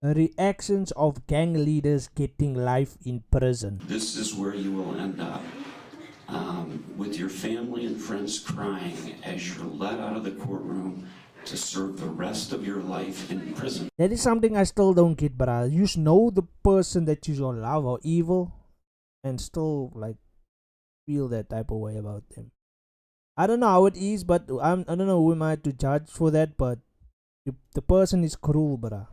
Reactions of gang leaders getting life in prison. This is where you will end up, with your family and friends crying as you're let out of the courtroom to serve the rest of your life in prison. That is something I still don't get, but you know the person that you don't love or evil, and still like feel that type of way about them. I don't know how it is, but I don't know who am I to judge for that, but the person is cruel, bruh.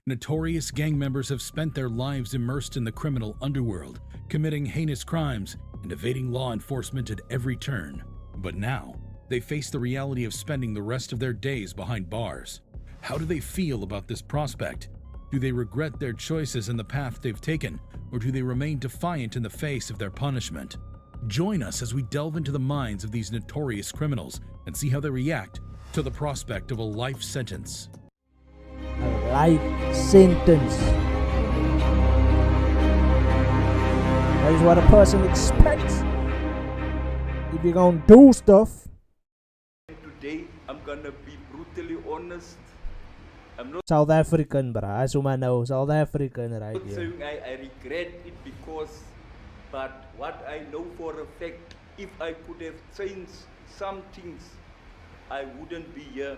Notorious gang members have spent their lives immersed in the criminal underworld, committing heinous crimes and evading law enforcement at every turn. But now, they face the reality of spending the rest of their days behind bars. How do they feel about this prospect? Do they regret their choices and the path they've taken, or do they remain defiant in the face of their punishment? Join us as we delve into the minds of these notorious criminals and see how they react to the prospect of a life sentence. A life sentence. That is what a person expects if you're gonna do stuff. Today, I'm gonna be brutally honest. I'm not South African, bruh. As I know, South African right here. saying I regret it because, but what I know for a fact, if I could have changed some things, I wouldn't be here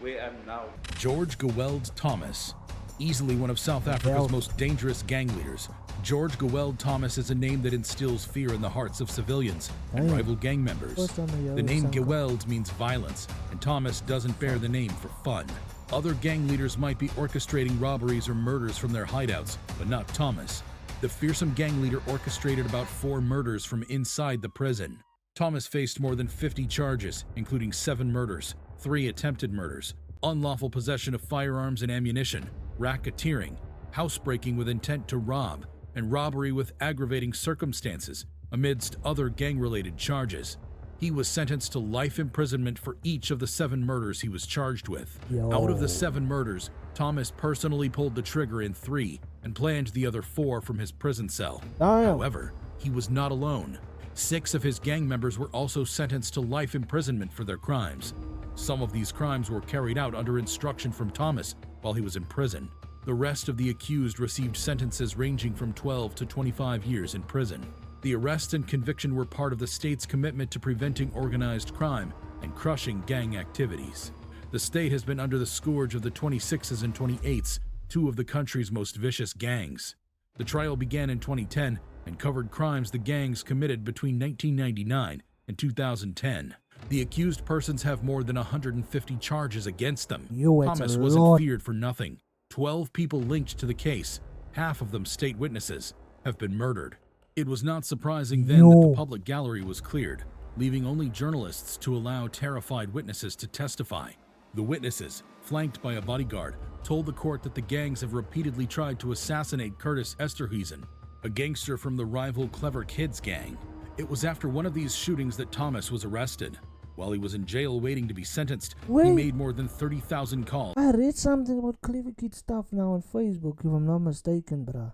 where I'm now. George Geweld Thomas, easily one of South Africa's most dangerous gang leaders. George Geweld Thomas is a name that instills fear in the hearts of civilians and rival gang members. The name Geweld means violence, and Thomas doesn't bear the name for fun. Other gang leaders might be orchestrating robberies or murders from their hideouts, but not Thomas. The fearsome gang leader orchestrated about 4 murders from inside the prison. Thomas faced more than 50 charges, including 7 murders, 3 attempted murders, unlawful possession of firearms and ammunition, racketeering, housebreaking with intent to rob, and robbery with aggravating circumstances, amidst other gang-related charges. He was sentenced to life imprisonment for each of the 7 murders he was charged with. Out of the 7 murders, Thomas personally pulled the trigger in 3 and planned the other 4 from his prison cell. However, he was not alone. 6 of his gang members were also sentenced to life imprisonment for their crimes. Some of these crimes were carried out under instruction from Thomas while he was in prison. The rest of the accused received sentences ranging from 12 to 25 years in prison. The arrest and conviction were part of the state's commitment to preventing organized crime and crushing gang activities. The state has been under the scourge of the 26s and 28s, 2 of the country's most vicious gangs. The trial began in 2010 and covered crimes the gangs committed between 1999 and 2010. The accused persons have more than 150 charges against them. Thomas wasn't feared for nothing. 12 people linked to the case, half of them state witnesses, have been murdered. It was not surprising then that the public gallery was cleared, leaving only journalists to allow terrified witnesses to testify. The witnesses, flanked by a bodyguard, told the court that the gangs have repeatedly tried to assassinate Curtis Esterhuizen, a gangster from the rival Clever Kids gang. It was after one of these shootings that Thomas was arrested. While he was in jail waiting to be sentenced, he made more than 30,000 calls. I read something about Clever Kid stuff now on Facebook, if I'm not mistaken, bruh.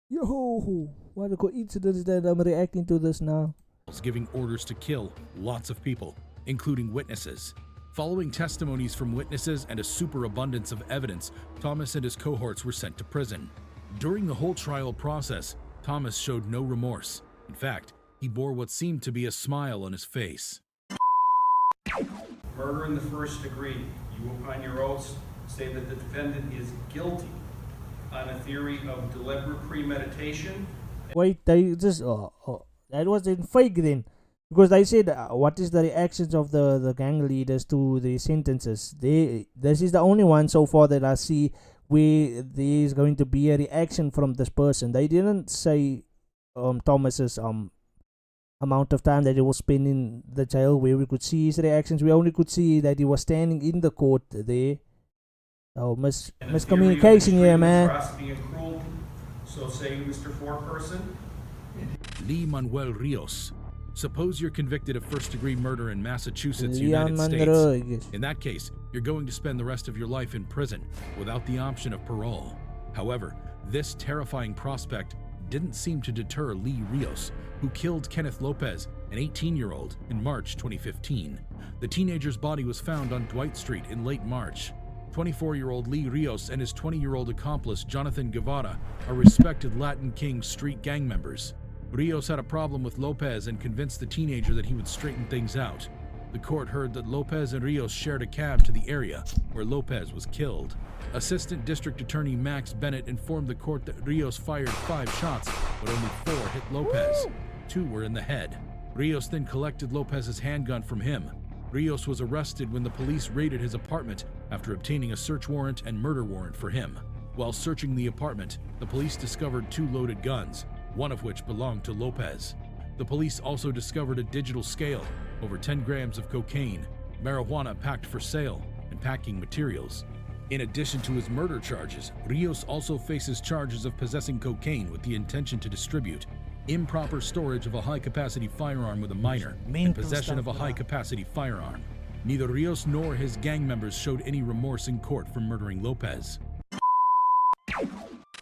Yo, what a coincidence that I'm reacting to this now. Giving orders to kill lots of people, including witnesses. Following testimonies from witnesses and a superabundance of evidence, Thomas and his cohorts were sent to prison. During the whole trial process, Thomas showed no remorse. In fact, he bore what seemed to be a smile on his face. Murder in the first degree. You, upon your oaths, say that the defendant is guilty on a theory of deliberate premeditation. Wait, they just that was in fake then, because they said what is the reactions of the gang leaders to the sentences. This is the only one so far that I see where there is going to be a reaction from this person. They didn't say Thomas's amount of time that he was spending in the jail where we could see his reactions. We only could see that he was standing in the court there. So miscommunication here, man. So say Mr. Foreperson. Lee Manuel Rios. Suppose you're convicted of first-degree murder in Massachusetts, United States. In that case, you're going to spend the rest of your life in prison without the option of parole. However, this terrifying prospect didn't seem to deter Lee Rios, who killed Kenneth Lopez, an 18-year-old, in March 2015. The teenager's body was found on Dwight Street in late March. 24-year-old Lee Rios and his 20-year-old accomplice Jonathan Guevara are respected Latin King street gang members. Rios had a problem with Lopez and convinced the teenager that he would straighten things out. The court heard that Lopez and Rios shared a cab to the area where Lopez was killed. Assistant District Attorney Max Bennett informed the court that Rios fired 5 shots, but only 4 hit Lopez. 2 were in the head. Rios then collected Lopez's handgun from him. Rios was arrested when the police raided his apartment after obtaining a search warrant and murder warrant for him. While searching the apartment, the police discovered 2 loaded guns, one of which belonged to Lopez. The police also discovered a digital scale, over 10 grams of cocaine, marijuana packed for sale, and packing materials. In addition to his murder charges, Rios also faces charges of possessing cocaine with the intention to distribute, improper storage of a high-capacity firearm with a minor, and possession of a high-capacity firearm. Neither Rios nor his gang members showed any remorse in court for murdering Lopez.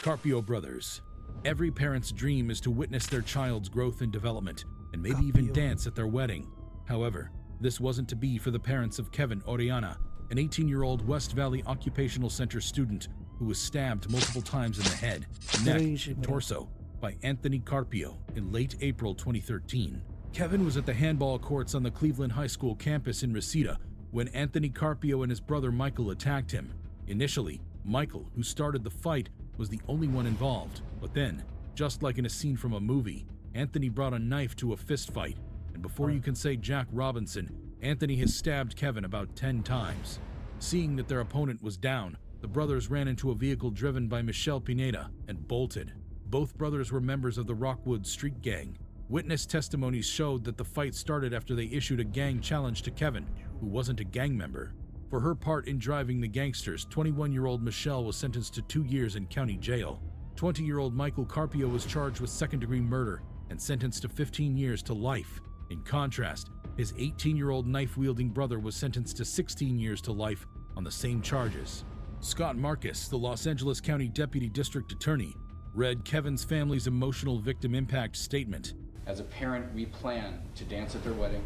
Carpio brothers. Every parent's dream is to witness their child's growth and development, and maybe even dance at their wedding. However, this wasn't to be for the parents of Kevin Orellana, an 18-year-old West Valley Occupational Center student who was stabbed multiple times in the head, neck, and torso by Anthony Carpio in late April 2013. Kevin was at the handball courts on the Cleveland High School campus in Reseda when Anthony Carpio and his brother Michael attacked him. Initially, Michael, who started the fight, was the only one involved, but then, just like in a scene from a movie, Anthony brought a knife to a fist fight, and before you can say Jack Robinson, Anthony has stabbed Kevin about 10 times. Seeing that their opponent was down, the brothers ran into a vehicle driven by Michelle Pineda and bolted. Both brothers were members of the Rockwood Street Gang. Witness testimonies showed that the fight started after they issued a gang challenge to Kevin, who wasn't a gang member. For her part in driving the gangsters, 21-year-old Michelle was sentenced to 2 years in county jail. 20-year-old Michael Carpio was charged with second-degree murder and sentenced to 15 years to life. In contrast, his 18-year-old knife-wielding brother was sentenced to 16 years to life on the same charges. Scott Marcus, the Los Angeles County Deputy District Attorney, read Kevin's family's emotional victim impact statement. As a parent, we plan to dance at their wedding,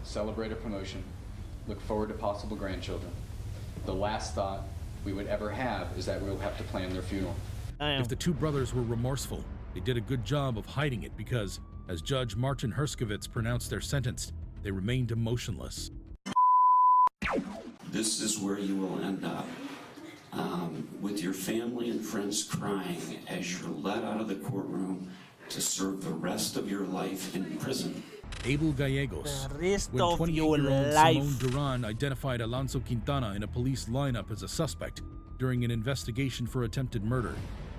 celebrate a promotion, look forward to possible grandchildren. The last thought we would ever have is that we'll have to plan their funeral. If the 2 brothers were remorseful, they did a good job of hiding it because, as Judge Martin Herskovitz pronounced their sentence, they remained emotionless. This is where you will end up, with your family and friends crying as you're let out of the courtroom to serve the rest of your life in prison. Abel Gallegos. The rest When of 28-year-old your Simone life. Duran identified Alonso Quintana in a police lineup as a suspect during an investigation for attempted murder,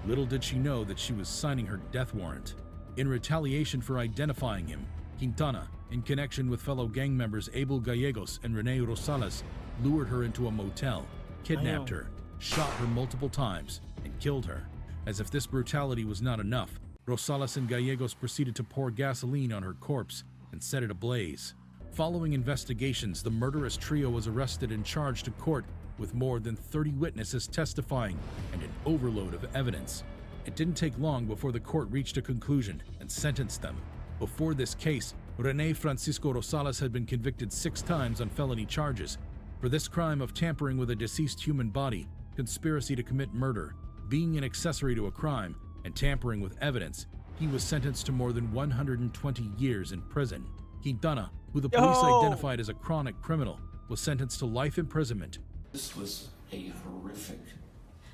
little did she know that she was signing her death warrant. In retaliation for identifying him, Quintana, in connection with fellow gang members Abel Gallegos and Rene Rosales, lured her into a motel, kidnapped her, shot her multiple times, and killed her. As if this brutality was not enough, Rosales and Gallegos proceeded to pour gasoline on her corpse and set it ablaze. Following investigations, the murderous trio was arrested and charged to court with more than 30 witnesses testifying and an overload of evidence. It didn't take long before the court reached a conclusion and sentenced them. Before this case, Rene Francisco Rosales had been convicted 6 times on felony charges. For this crime of tampering with a deceased human body, conspiracy to commit murder, being an accessory to a crime, and tampering with evidence, he was sentenced to more than 120 years in prison. Quintana, who the police identified as a chronic criminal, was sentenced to life imprisonment. This was a horrific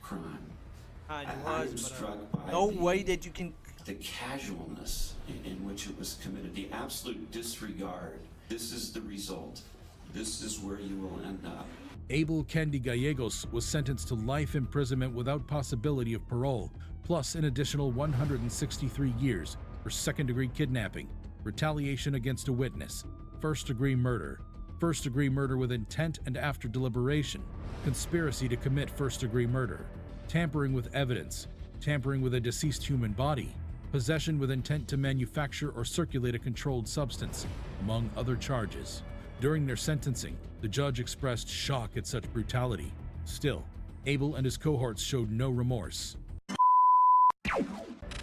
crime. I I am struck by no way that you can. the casualness in which it was committed, the absolute disregard. This is the result. This is where you will end up. Abel Candy Gallegos was sentenced to life imprisonment without possibility of parole, plus an additional 163 years for second-degree kidnapping, retaliation against a witness, first-degree murder with intent and after deliberation, conspiracy to commit first-degree murder, tampering with evidence, tampering with a deceased human body, possession with intent to manufacture or circulate a controlled substance, among other charges. During their sentencing, the judge expressed shock at such brutality. Still, Abel and his cohorts showed no remorse.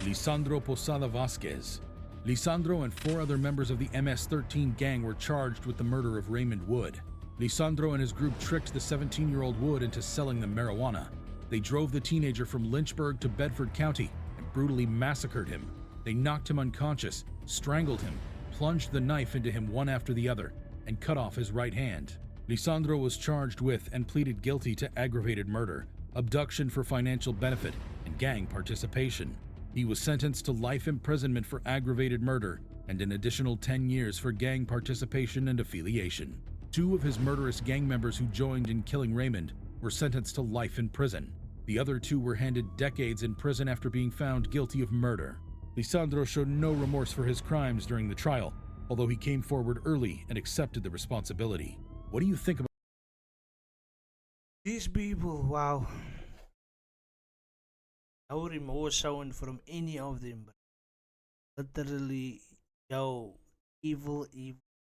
Lisandro Posada Vasquez. Lisandro and 4 other members of the MS-13 gang were charged with the murder of Raymond Wood. Lisandro and his group tricked the 17-year-old Wood into selling them marijuana. They drove the teenager from Lynchburg to Bedford County and brutally massacred him. They knocked him unconscious, strangled him, plunged the knife into him one after the other, and cut off his right hand. Lisandro was charged with and pleaded guilty to aggravated murder, abduction for financial benefit, and gang participation. He was sentenced to life imprisonment for aggravated murder and an additional 10 years for gang participation and affiliation. 2 of his murderous gang members who joined in killing Raymond were sentenced to life in prison. The other 2 were handed decades in prison after being found guilty of murder. Lisandro showed no remorse for his crimes during the trial, although he came forward early and accepted the responsibility. What do you think about these people? Wow. No remorse shown from any of them. Literally, yo, evil, evil.